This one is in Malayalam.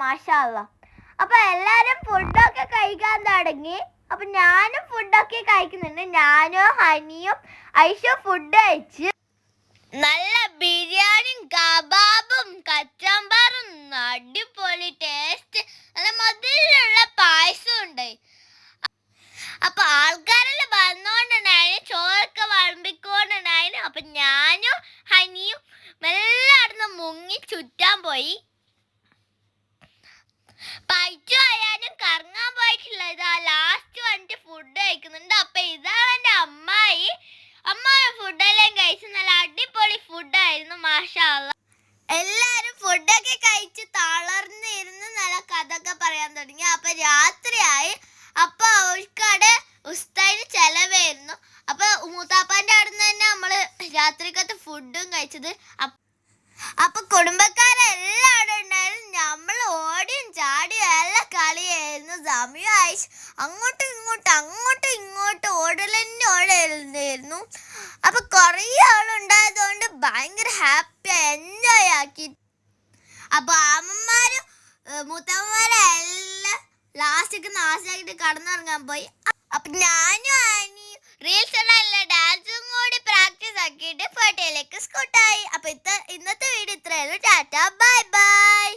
മാഷാ അല്ലാ. അപ്പൊ എല്ലാരും ഫുഡൊക്കെ കഴിക്കാൻ തുടങ്ങി. അപ്പൊ ഞാനും ഫുഡൊക്കെ കഴിക്കുന്നുണ്ട്. ഞാനും ഹനിയും ഐഷും ഫുഡ് കഴിച്ച് നല്ല ബിരിയാണിയും കബാബും കച്ചമ്പാറും അടിപൊളി ടേസ്റ്റ്, നല്ല മധുരമുള്ള പായസം ഉണ്ടായി. അപ്പൊ ആൾക്കാരെല്ലാം വന്നോണ്ടായിരുന്നു, ചോറൊക്കെ വിളമ്പിക്കൊണ്ടായിരുന്നു. അപ്പൊ ഞാനും ഹനിയും മെല്ലെ അവിടുന്ന് മുങ്ങി ചുറ്റാൻ പോയി. പൈച്ചു ആയാലും കറങ്ങാൻ പോയിട്ടില്ല. ഇതാ ലാസ്റ്റ് വന്നിട്ട് ഫുഡ് കഴിക്കുന്നുണ്ട്. അപ്പൊ ഇതാണ് എൻ്റെ അമ്മായി. ഫുഡെല്ലാം കഴിച്ച് നല്ല അടിപൊളി ഫുഡായിരുന്നു, മാഷാ അല്ലാ. എല്ലാരും ഫുഡൊക്കെ കഴിച്ച് തളർന്നിരുന്ന് നല്ല കഥയൊക്കെ പറയാൻ തുടങ്ങി. അപ്പൊ രാത്രിയായി. അപ്പൊ അവർക്കവിടെ ഉസ്താദിന് ചെലവായിരുന്നു. അപ്പൊ മൂത്താപ്പാന്റെ അവിടെ നിന്ന് തന്നെ നമ്മള് രാത്രിക്കത്തെ ഫുഡും കഴിച്ചത്. അപ്പൊ കുടുംബക്കാരെല്ലാം അവിടെ ഉണ്ടായിരുന്നു. നമ്മൾ ഓടിയും ചാടിയും എല്ലാം കളിയായിരുന്നു. സമയം ആയിഷ് അങ്ങോട്ടും ഇങ്ങോട്ടും ഓടലായിരുന്നു. അപ്പൊ കുറേ ആളുണ്ടായതുകൊണ്ട് ഭയങ്കര ഹാപ്പി എൻജോയ് ആക്കി. അപ്പൊ അമ്മമാരും മുത്തമ്മമാരും എല്ലാം ലാസ്റ്റൊക്കെ നാശമാക്കിട്ട് കടന്നിറങ്ങാൻ പോയി. അപ്പൊ ഞാനും ആനിയും റീൽസ് ഉള്ള ഡാൻസും കൂടി പ്രാക്ടീസ് ആക്കിയിട്ട് ഫോട്ടോയിലേക്ക് സ്കൂട്ടായി. അപ്പൊ ഇന്നത്തെ വീഡിയോ ഇത്രയുള്ളൂ. Tata, bye by.